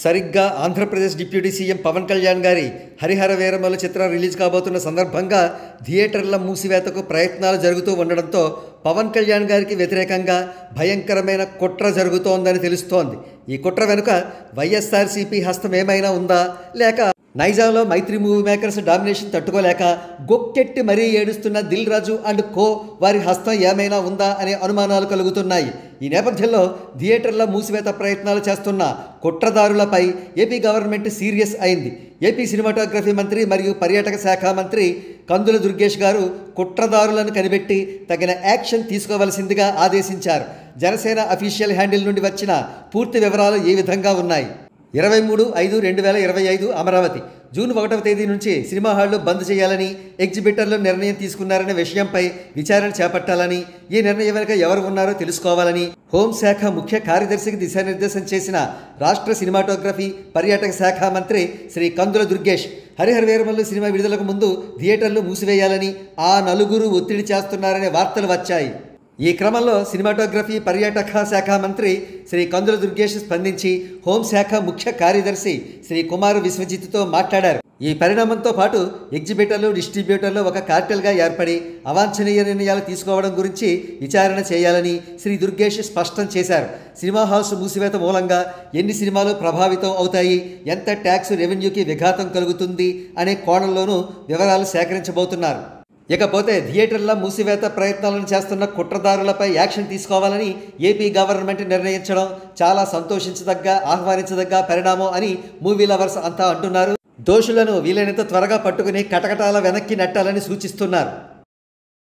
సరిగ్గా Andhra Pradesh deputy CM Pawan Kalyan గారి హరిహర వీరమల్లు చిత్రం రిలీజ్ కాబోతున్న సందర్భంగా థియేటర్ల మూసివేతకు ప్రయత్నాలు జరుగుతూ ఉండడంతో పవన్ కళ్యాణ్ గారికి వ్యతిరేకంగా భయంకరమైన కుట్ర జరుగుతోందని తెలుస్తోంది. ఈ కుట్ర వెనుక వైఎస్ఆర్సీపీ హస్తం ఏమైనా ఉందా, లేక నైజాంలో మైత్రి మూవీ మేకర్స్ డామినేషన్ తట్టుకోలేక గొక్కెట్టి మరీ ఏడుస్తున్న దిల్ రాజు అండ్ కో వారి హస్తం ఏమైనా ఉందా అనే అనుమానాలు కలుగుతున్నాయి. ఈ నేపథ్యంలో థియేటర్ల మూసివేత ప్రయత్నాలు చేస్తున్న కుట్రదారులపై ఏపీ గవర్నమెంట్ సీరియస్ అయింది. ఏపీ సినిమాటోగ్రఫీ మంత్రి మరియు పర్యాటక శాఖ మంత్రి కందుల దుర్గేష్ గారు కుట్రదారులను కనిపెట్టి తగిన యాక్షన్ తీసుకోవలసిందిగా ఆదేశించారు. జనసేన అఫీషియల్ హ్యాండిల్ నుండి వచ్చిన పూర్తి వివరాలు ఈ విధంగా ఉన్నాయి. 23/5/2025 అమరావతి. జూన్ 1వ తేదీ నుంచి సినిమా హాళ్లు బంద్ చేయాలని ఎగ్జిబిటర్లు నిర్ణయం తీసుకున్నారనే విషయంపై విచారణ చేపట్టాలని, ఈ నిర్ణయం వెనుక ఎవరు ఉన్నారో తెలుసుకోవాలని హోంశాఖ ముఖ్య కార్యదర్శికి దిశానిర్దేశం చేసిన రాష్ట్ర సినిమాటోగ్రఫీ పర్యాటక శాఖ మంత్రి శ్రీ కందుల దుర్గేష్ హరిహర వీరమల్లు సినిమా విడుదలకు ముందు థియేటర్లు మూసివేయాలని ఆ నలుగురు ఒత్తిడి చేస్తున్నారనే వార్తలు వచ్చాయి. ఈ క్రమంలో సినిమాటోగ్రఫీ పర్యాటక శాఖ మంత్రి శ్రీ కందుల దుర్గేష్ స్పందించి హోంశాఖ ముఖ్య కార్యదర్శి శ్రీ కుమార్ విశ్వజిత్తో మాట్లాడారు. ఈ పరిణామంతో పాటు ఎగ్జిబిటర్లు, డిస్ట్రిబ్యూటర్లు ఒక కార్టెల్గా ఏర్పడి అవాంఛనీయ నిర్ణయాలు తీసుకోవడం గురించి విచారణ చేయాలని శ్రీ దుర్గేష్ స్పష్టం చేశారు. సినిమా హాల్స్ మూసివేత మూలంగా ఎన్ని సినిమాలు ప్రభావితం అవుతాయి, ఎంత ట్యాక్స్ రెవెన్యూకి విఘాతం కలుగుతుంది అనే కోణంలోనూ వివరాలు సేకరించబోతున్నారు. ఇకపోతే థియేటర్ల మూసివేత ప్రయత్నాలను చేస్తున్న కుట్రదారులపై యాక్షన్ తీసుకోవాలని ఏపీ గవర్నమెంట్ నిర్ణయించడం చాలా సంతోషించదగ్గ, ఆహ్వానించదగ్గ పరిణామం అని మూవీ లవర్స్ అంతా అంటున్నారు. దోషులను వీలైనంత త్వరగా పట్టుకుని కటకటాల వెనక్కి నెట్టాలని సూచిస్తున్నారు.